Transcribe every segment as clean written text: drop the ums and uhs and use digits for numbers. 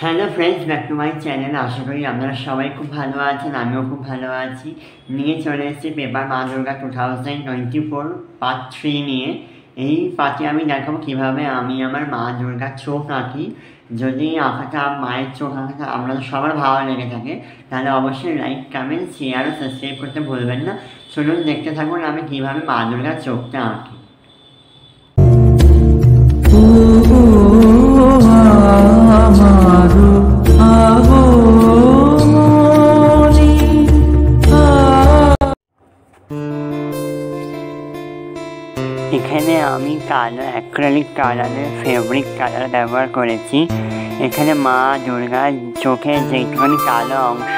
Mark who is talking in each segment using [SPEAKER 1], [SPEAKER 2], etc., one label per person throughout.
[SPEAKER 1] Hello friends, back to my channel. আশা করি আপনারা সবাই খুব ভালো আছেন, আমিও খুব ভালো আছি। নিয়ে চলে এসেছি পেপার মা দুর্গা 2024 পার্ট 3 নিয়ে। এই পার্টে আমি দেখাবো কীভাবে আমি আমার মা দুর্গার চোখ আঁকি। যদি আঁকাটা মায়ের চোখ আঁকাটা আপনাদের সবার ভালো লেগে থাকে তাহলে অবশ্যই লাইক, কমেন্ট, শেয়ার ও সাবস্ক্রাইব করতে ভুলবেন না। চলুন দেখতে থাকুন আমি কীভাবে মা দুর্গার চোখটা আঁকি। এখানে আমি কালার অ্যাক্রিলিক কালারের ফেব্রিক কালার ব্যবহার করেছি। এখানে মা দুর্গার চোখের যেটুখানি কালো অংশ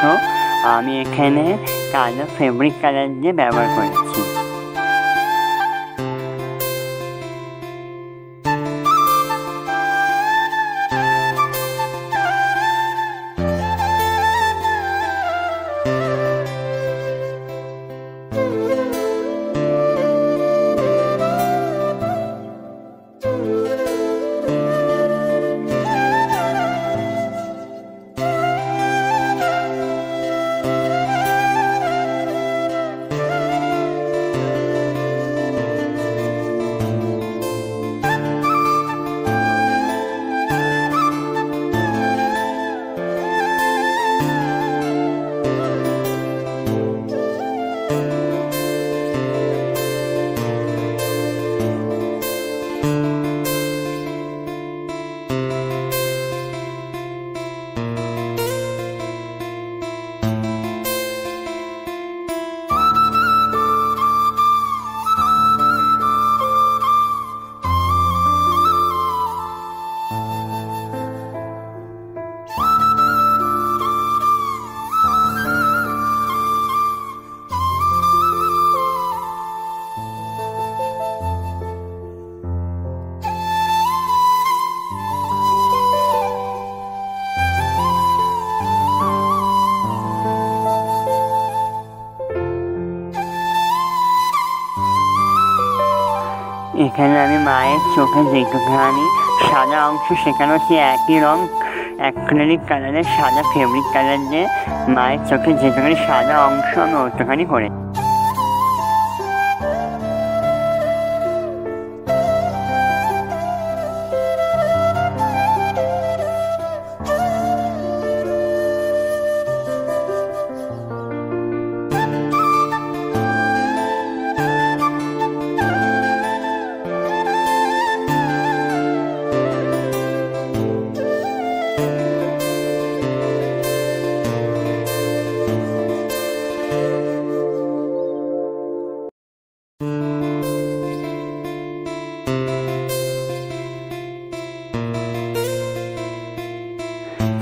[SPEAKER 1] আমি এখানে কালো ফেব্রিক কালার দিয়ে ব্যবহার করেছি। এখানে আমি মায়ের চোখে যেটুখানি সাদা অংশ সেখানে হচ্ছে একই রং অ্যাক্রিলিক কালারের সাদা ফেব্রিক কালার দিয়ে মায়ের চোখে যেটুখানি সাদা অংশ আমি ওইটুখানি করে।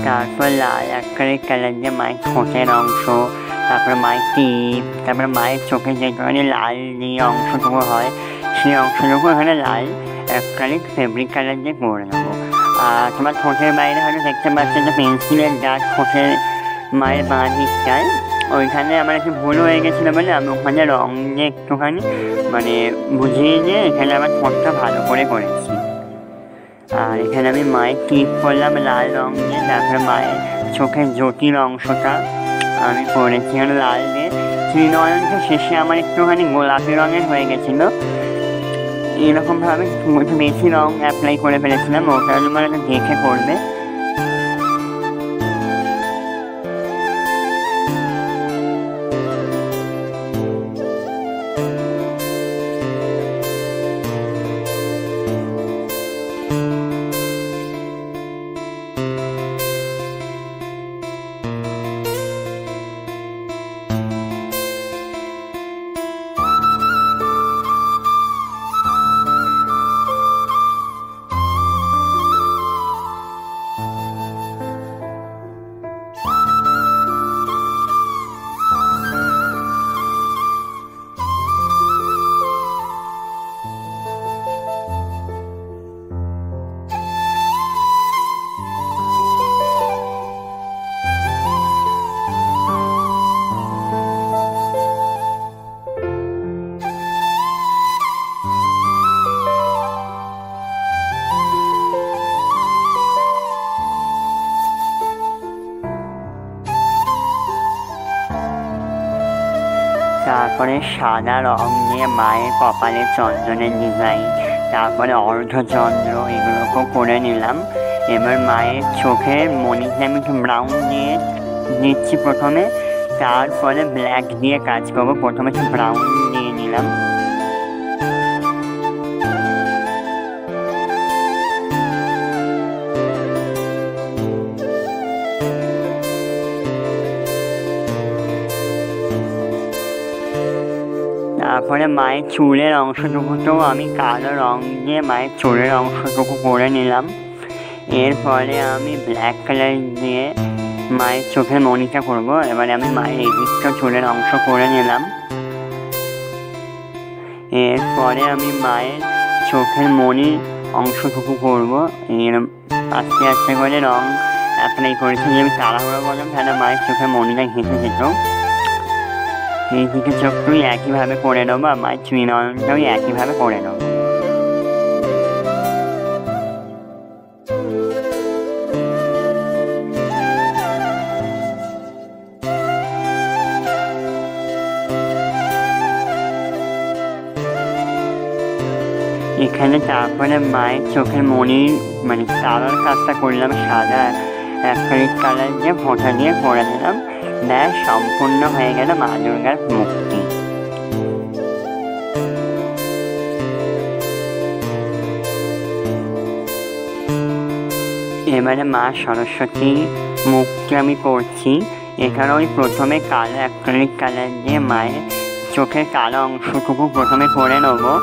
[SPEAKER 1] তারপর লাল অ্যাক্রিলিক কালার দিয়ে মায়ের ঠোঁটের অংশ, তারপরে মায়ের টিপ, তারপরে মায়ের চোখে যেটুখানি লাল দিয়ে অংশটুকু হয় সেই অংশটুকু এখানে লাল অ্যাক্রিলিক ফেব্রিক কালার দিয়ে করে নেবো। আর তোমার ঠোঁটের বাইরে হয়তো দেখতে পাচ্ছি যে পেন্সিলের দাগ ঠোঁটের মায়ের বাঁ দিকটায়, ওইখানে আমার একটু ভুল হয়ে গেছিলো বলে আমি ওখানে রং দিয়ে একটুখানি বুঝিয়ে দিয়ে এখানে আমার ঠোঁটটা ভালো করে করেছি। আর এখানে আমি মায়ের টিপ করলাম লাল রং দিয়ে, তারপরে মায়ের চোখের জটিল অংশটা আমি করেছি এখানে লাল দিয়ে। ত্রিনয়নটা শেষে আমার একটুখানি গোলাপি রঙের হয়ে গেছিলো, এরকমভাবে একটু বেশি রং অ্যাপ্লাই করে ফেলেছিলাম, ওটা তোমার দেখে করবে। তারপরে সাদা রং দিয়ে মায়ের কপালে চন্দনের ডিজাইন, তারপরে অর্ধচন্দ্র এগুলোকেও করে নিলাম। এবার মায়ের চোখের মণিতে আমি একটু ব্রাউন দিয়ে দিচ্ছি প্রথমে, তারপরে ব্ল্যাক দিয়ে কাজ করবো। প্রথমে একটু ব্রাউন দিয়ে নিলাম। তারপরে মায়ের চুলের অংশটুকুতেও আমি কালো রং দিয়ে মায়ের চুলের অংশটুকু করে নিলাম। এরপরে আমি ব্ল্যাক কালার দিয়ে মায়ের চোখের মণিটা করব। এবারে আমি মায়ের এদিকটা চুলের অংশ করে নিলাম। এরপরে আমি মায়ের চোখের মণির অংশটুকু করব। এর আস্তে আস্তে করে রং অ্যাপ্লাই করেছি, যে আমি তাড়াহুড়ো করলাম তাহলে মায়ের চোখের মণিটা ঘেঁটে যেত। এই দিকে চোখটুই একইভাবে করে নেবো, আর মায়ের চুইনটাও একইভাবে করে নেবো। এখানে তারপরে মায়ের চোখের মণির মানে তারার কাজটা করলাম সাদা অ্যাক্রিলিক কালার দিয়ে ফোঁটা দিয়ে করে দিলাম। ব্যাস সম্পূর্ণ হয়ে গেল মা দুর্গার মুক্তি। এবারে মা সরস্বতী মুক্তি আমি করছি। এখানে ওই প্রথমে কালো অ্যাক্রিলিক কালার দিয়ে মায়ের চোখের কালো অংশটুকু প্রথমে করে নেবো।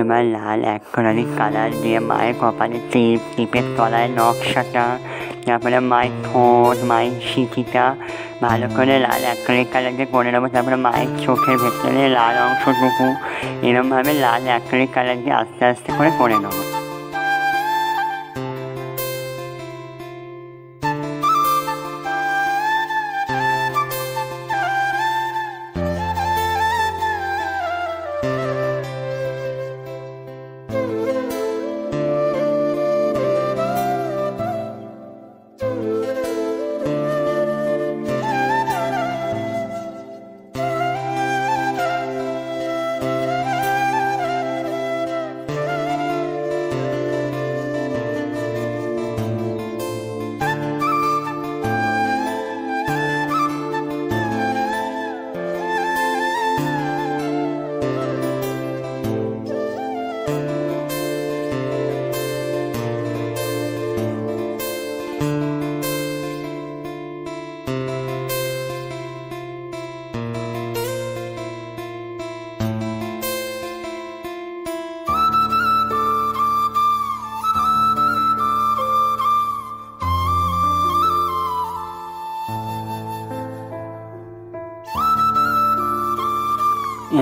[SPEAKER 1] এবার লাল অ্যাক্রিলিক কালার দিয়ে মায়ের কপালে টিপ, টিপের তলায় নকশাটা, তারপরে মায়ের ঠোঁট, মায়ের সিঁথিটা ভালো করে লাল অ্যাক্রিলিক কালার দিয়ে করে নেবো। তারপরে মায়ের চোখের ভেতরে লাল অংশটুকু এরমভাবে লাল অ্যাক্রিলিক কালার দিয়ে আস্তে আস্তে করে নেবো।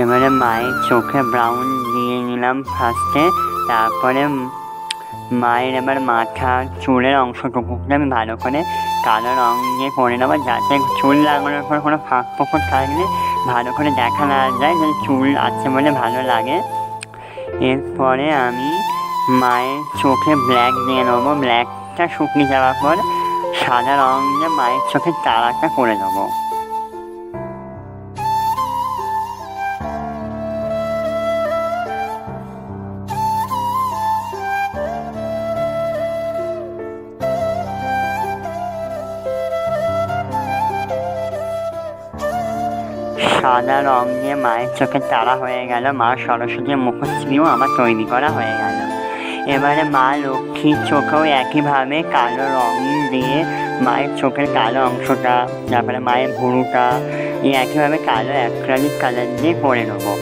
[SPEAKER 1] এবারে মায়ের চোখে ব্রাউন দিয়ে নিলাম ফার্স্টে। তারপরে মায়ের এবার মাথা চুলের অংশটুকুকে আমি ভালো করে কালো রং দিয়ে করে নেবো, যাতে চুল লাগানোর পর কোনো ফাঁক ফোকর থাকলে ভালো করে দেখা না যায়, যে চুল আছে বলে ভালো লাগে। এরপরে আমি মায়ের চোখে ব্ল্যাক দিয়ে নেবো। ব্ল্যাকটা শুকিয়ে যাওয়ার পর সাদা রং দিয়ে মায়ের চোখের তারাটা করে দেবো। সাদা রং দিয়ে মায়ের চোখের তারা হয়ে গেল, মা সরস্বতীর মুখশ্রীও আমার তৈরি করা হয়ে গেল। এবারে মা লক্ষ্মীর চোখেও একইভাবে কালো রং দিয়ে মায়ের চোখের কালো অংশটা, তারপরে মায়ের ভুরুটা একইভাবে কালো অ্যাক্রিলিক কালার দিয়ে করে নেবো।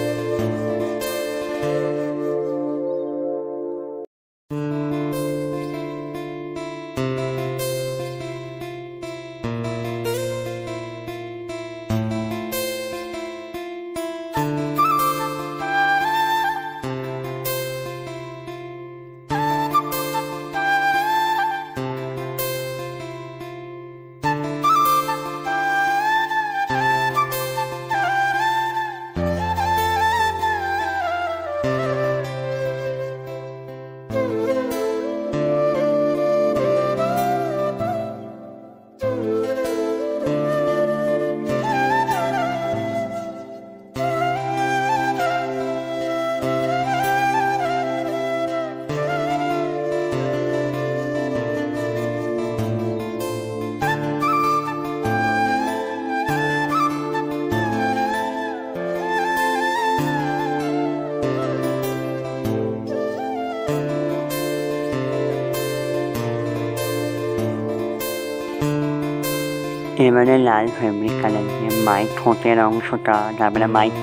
[SPEAKER 1] এবারে লাল ফেব্রিক কালার দিয়ে মায়ের ঠোঁটের অংশটা, তারপরে মায়ের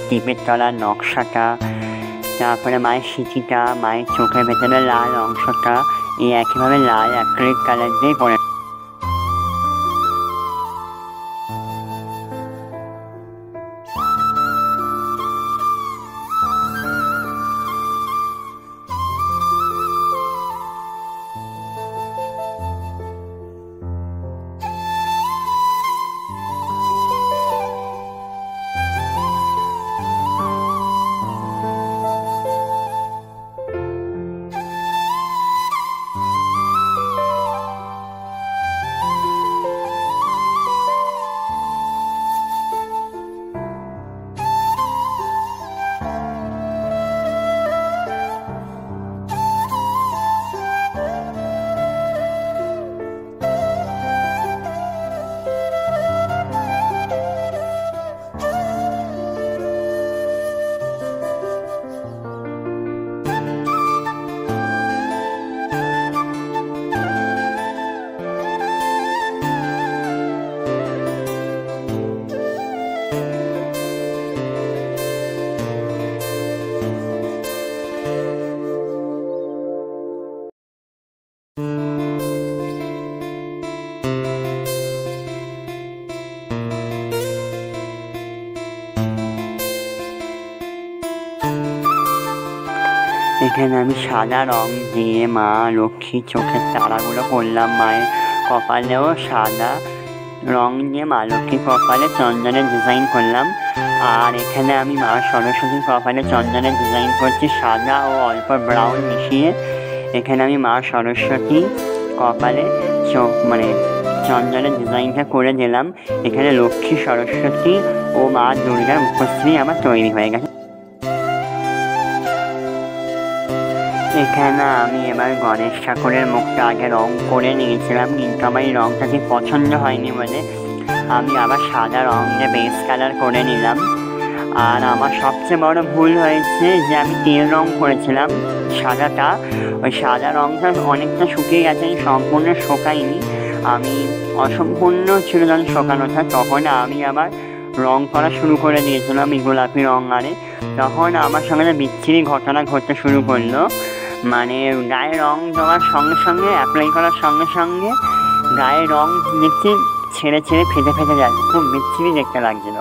[SPEAKER 1] টিপের তলার নকশাটা, তারপরে মায়ের সিঁথিটা, মায়ের চোখের ভেতরে লাল অংশটা একইভাবে লাল অ্যাক্রিলিক কালার দিয়ে করে। এখানে আমি সাদা রং দিয়ে মা লক্ষ্মীর চোখের তারাগুলো করলাম। মায়ের কপালেও সাদা রং দিয়ে মা লক্ষ্মীর কপালে চন্দনের ডিজাইন করলাম। আর এখানে আমি মা সরস্বতীর কপালে চন্দনের ডিজাইন করছি সাদা ও অল্প ব্রাউন মিশিয়ে। এখানে আমি মা সরস্বতী কপালে চন্দনের ডিজাইনটা করে দিলাম। এখানে লক্ষ্মী, সরস্বতী ও মা দুর্গার মুখশ্রী আমার তৈরি হয়ে গেছে। এখানে আমি এবার গণেশ ঠাকুরের মুখটা আগে রং করে নিয়েছিলাম, কিন্তু আমার এই রংটা ঠিক পছন্দ হয়নি বলে আমি আবার সাদা রং দিয়ে বেস কালার করে নিলাম। আর আমার সবচেয়ে বড় ভুল হয়েছে যে আমি তেল রং করেছিলাম সাদাটা, ওই সাদা রংটা অনেকটা শুকিয়ে গেছে, সম্পূর্ণ শোকায়নি। আমি অসম্পূর্ণ ছিল যখন শোকানোটা, তখন আমি আবার রং করা শুরু করে দিয়েছিলাম এই গোলাপি রং আরে। তখন আমার সঙ্গে বিচ্ছিরি ঘটনা ঘটতে শুরু করলো। মানে গায়ে রং দেওয়ার সঙ্গে সঙ্গে, অ্যাপ্লাই করার সঙ্গে সঙ্গে গায়ে রং দেখছি ছেড়ে ছেড়ে ফেটে ফেটে যাচ্ছে, খুব বিচ্ছিরি দেখতে লাগছিল।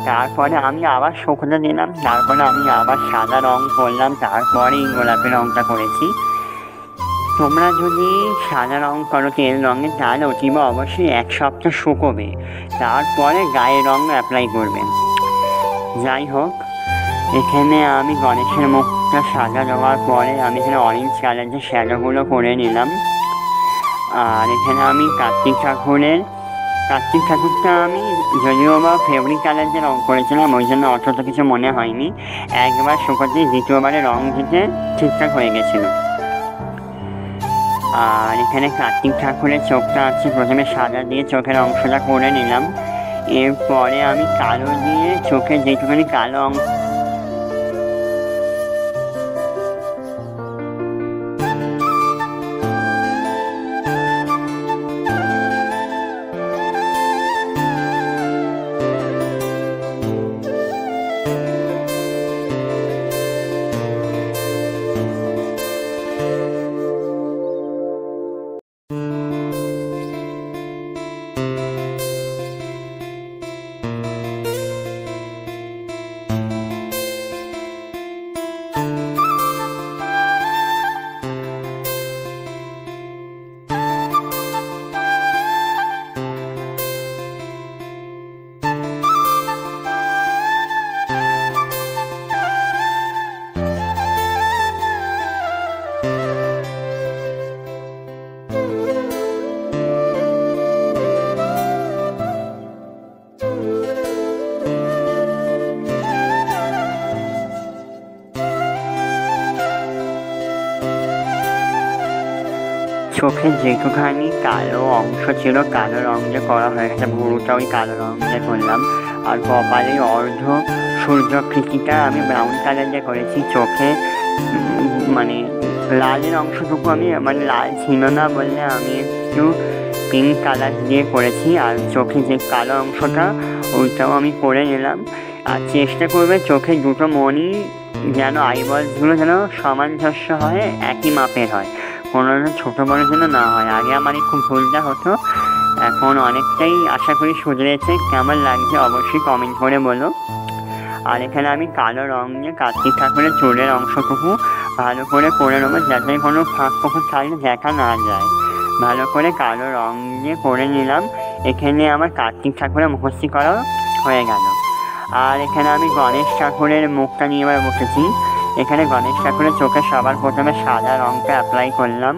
[SPEAKER 1] তারপরে আমি আবার শুকনো দিলাম, তারপরে আমি আবার সাদা রং করলাম, তারপরে এই গোলাপি রংটা করেছি। তোমরা যদি সাদা রং করো তেল রঙে, তাহলে অতীব অবশ্যই 1 সপ্তাহ শুকোবে, তারপরে গায়ে রং অ্যাপ্লাই করবে। যাই হোক, এখানে আমি গণেশের মুখটা সাদা দেওয়ার পরে আমি এখানে অরেঞ্জ কালার যে শ্যাডোগুলো করে নিলাম। আর এখানে আমি কার্তিক ঠাকুরটা আমি যদিও বা ফেব্রিক কালার যে রং করেছিলাম ওই জন্য অতটা কিছু মনে হয়নি, একবার শুকোতে দ্বিতীয়বারে রং দিতে ঠিকঠাক হয়ে গেছিলো। আর এখানে কার্তিক ঠাকুরের চোখটা আছে, প্রথমে সাদা দিয়ে চোখের অংশটা করে নিলাম। এরপরে আমি কালো দিয়ে চোখের যেটুখানি কালো অংশ চোখের যেটুখানি কালো অংশ ছিল কালো রঙ দিয়ে করা হয়ে গেছে, ভুরুটা ওই কালো রঙ দিয়ে করলাম। আর কপালে অর্ধ সূর্যকৃতিটা আমি ব্রাউন কালার দিয়ে করেছি। চোখে মানে লালের অংশটুকু আমি মানে লাল ছিল না বললে আমি একটু পিঙ্ক কালার দিয়ে করেছি। আর চোখে যে কালো অংশটা ওইটাও আমি করে নিলাম। আর চেষ্টা করবে চোখে দুটো মণি যেন আইবলসগুলো যেন সামঞ্জস্য হয়, একই মাপের হয়, কোনো ছোটো বড় যেন না হয়। আগে আমার খুব ভুলটা হতো, এখন অনেকটাই আশা করি শুধরেছে। কেমন লাগছে অবশ্যই কমেন্ট করে বলো। আর এখানে আমি কালো রঙ দিয়ে কার্তিক ঠাকুরের চুলের অংশটুকু ভালো করে নেবো, যাতে কোনো ফাঁক পুকুর থাকলে দেখা না যায়। ভালো করে কালো রঙ দিয়ে করে নিলাম। এখানে আমার কার্তিক ঠাকুরের মুখোশটি করা হয়ে গেল। আর এখানে আমি গণেশ ঠাকুরের মুখটা নিয়ে এবার বসেছি। এখানে গণেশ ঠাকুরের চোখে সবার প্রথমে সাদা রঙটা অ্যাপ্লাই করলাম।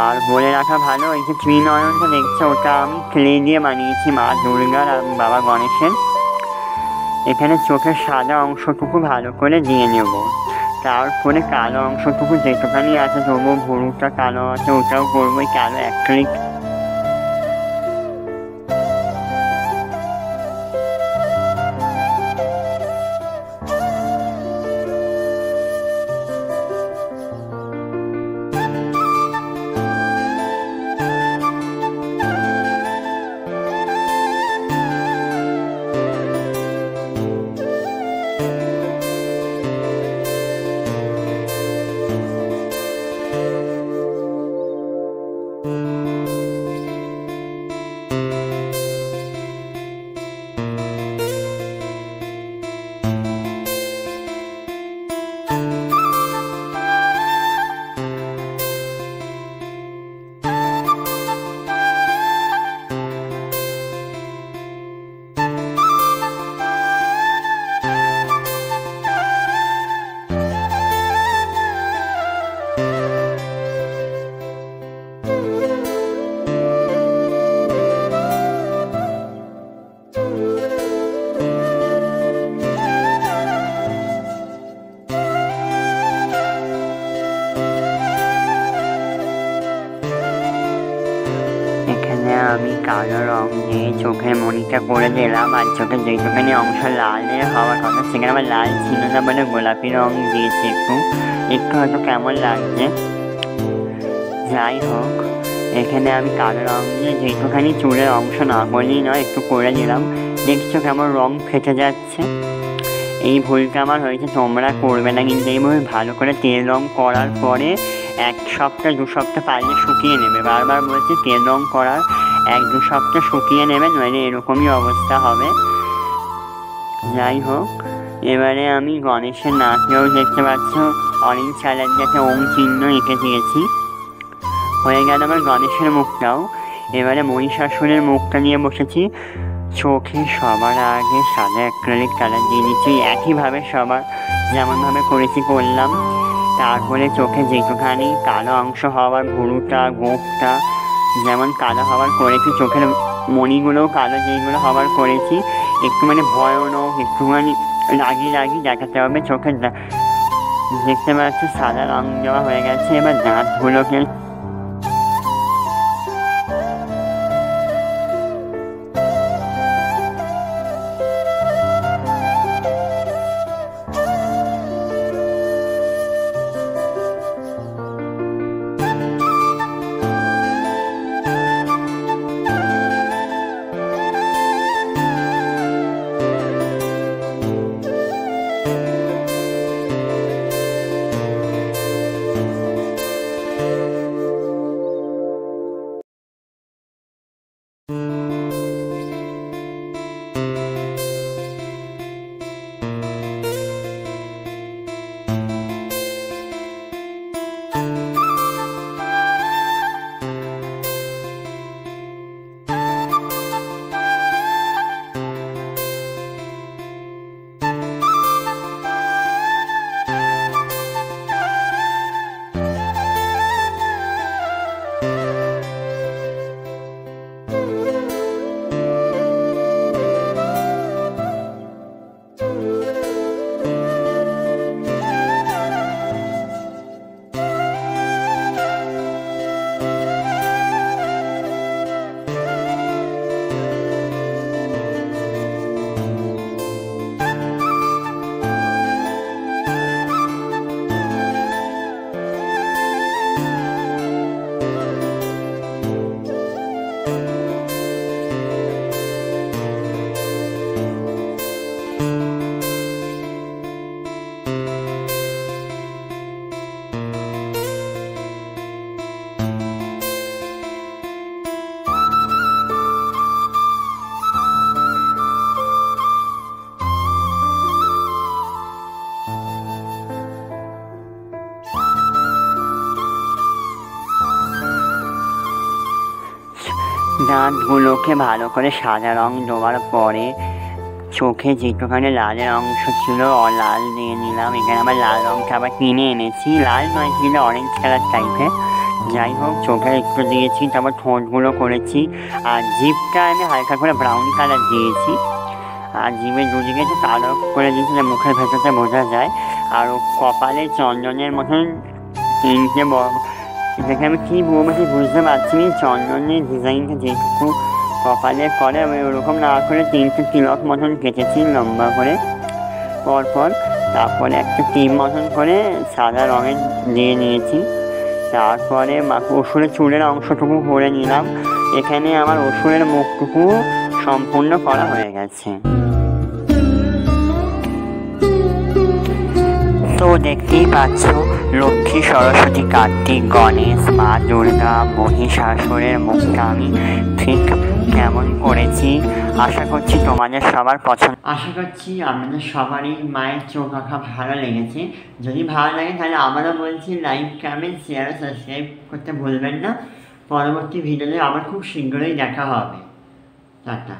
[SPEAKER 1] আর বলে রাখা ভালো, এই যে ত্রিনয়নটা দেখছে ওটা আমি ক্লে দিয়ে বানিয়েছি মা দুর্গার আর বাবা গণেশের। এখানে চোখের সাদা অংশটুকু ভালো করে দিয়ে নেব। তারপরে কালো অংশটুকু যেটুখানি আছে, তবুও ভুরুটা কালো আছে ওটাও করবো কালো অ্যাক্রিলিক। আমি কালো রঙ দিয়ে চোখের মণিটা করে দিলাম। আর চোখের যেটুখানি অংশ লালের হওয়ার কথা সেখানে আমার লাল ছিল না বলে গোলাপি রঙ দিয়েছি। একটু হয়তো কেমন লাগছে, যাই হোক। এখানে আমি কালো রঙ দিয়ে যেটুখানি চুলের অংশ না করলেই নয় একটু করে দিলাম। দেখছো কেমন রঙ ফেটে যাচ্ছে। এই ভুলটা আমার হয়েছে, তোমরা করবে না কিন্তু। এইভাবে ভালো করে তেল রঙ করার পরে 1 সপ্তাহ 2 সপ্তাহ পারলে শুকিয়ে নেবে। বারবার বলছি তেল রঙ করার 1-2 সপ্তাহ শুকিয়ে নেবে, নইলে এরকমই অবস্থা হবে। যাই হোক, এবারে আমি গণেশের নাকেও দেখতে পাচ্ছ অরেঞ্জ কালার যাতে ওম চিহ্ন এঁকে দিয়েছি। হয়ে গেল আমার গণেশের মুখটাও। এবারে মহিষাসুরের মুখটা নিয়ে বসেছি। চোখে সবার আগে সাদা অ্যাক্রিলিক কালার দিয়ে দিচ্ছি, একইভাবে সবার যেমনভাবে করেছি করলাম। তারপরে চোখে যেটুখানি কালো অংশ হওয়ার ভুরুটা গোঁফটা যেমন কালো হওয়ার করেছি, চোখের মণিগুলোও কালো যেইগুলো হওয়ার করেছি। একটু মানে ভয়ানক একটুখানি রাগি দেখাতে হবে। চোখের দেখতে পাচ্ছি সাদা রঙ দেওয়া হয়ে গেছে। এবার দাঁতগুলোকে দাঁতগুলোকে ভালো করে সাদা রং দেওয়ার পরে চোখে যেটুখানি লালের অংশ ছিল লাল দিয়ে নিলাম। এখানে আবার লাল রংটা আবার কিনে এনেছি, লাল নয় কিনে অরেঞ্জ কালার টাইপের। যাই হোক, চোখে একটু দিয়েছি, তারপর ঠোঁটগুলো করেছি, আর জিভটা আমি হালকা করে ব্রাউন কালার দিয়েছি, আর জিভের দুদিকে একটু কালো করে দিয়েছি যে মুখের ভেতরটা বোঝা যায়। আর কপালে চন্দনের মতন তিনটে এটাকে আমি কী বলবো ঠিক বুঝতে পারছি, চন্দনের ডিজাইনটা যেটুকু কপালে করে আমি ওরকম না করে তিনটে তিলক মতন কেটেছি লম্বা করে পরপর। তারপরে একটা টিম মতন করে সাদা রঙের দিয়ে নিয়েছি। তারপরে অসুরের চুলের অংশটুকু করে নিলাম। এখানে আমার অসুরের মুখটুকু সম্পূর্ণ করা হয়ে গেছে। তো দেখতেই পাচ্ছ, লক্ষ্মী, সরস্বতী, কার্তিক, গণেশ, মা দুর্গা, মহিষাসুরের মুখটা আমি ঠিক কেমন করেছি। আশা করছি তোমাদের সবার পছন্দ, আশা করছি আপনাদের সবারই মায়ের চোখ আঁকা ভালো লেগেছে। যদি ভালো লাগে তাহলে আবারও বলছি, লাইক, কমেন্ট, শেয়ার ও সাবস্ক্রাইব করতে ভুলবেন না। পরবর্তী ভিডিওতে আবার খুব শীঘ্রই দেখা হবে। টাটা।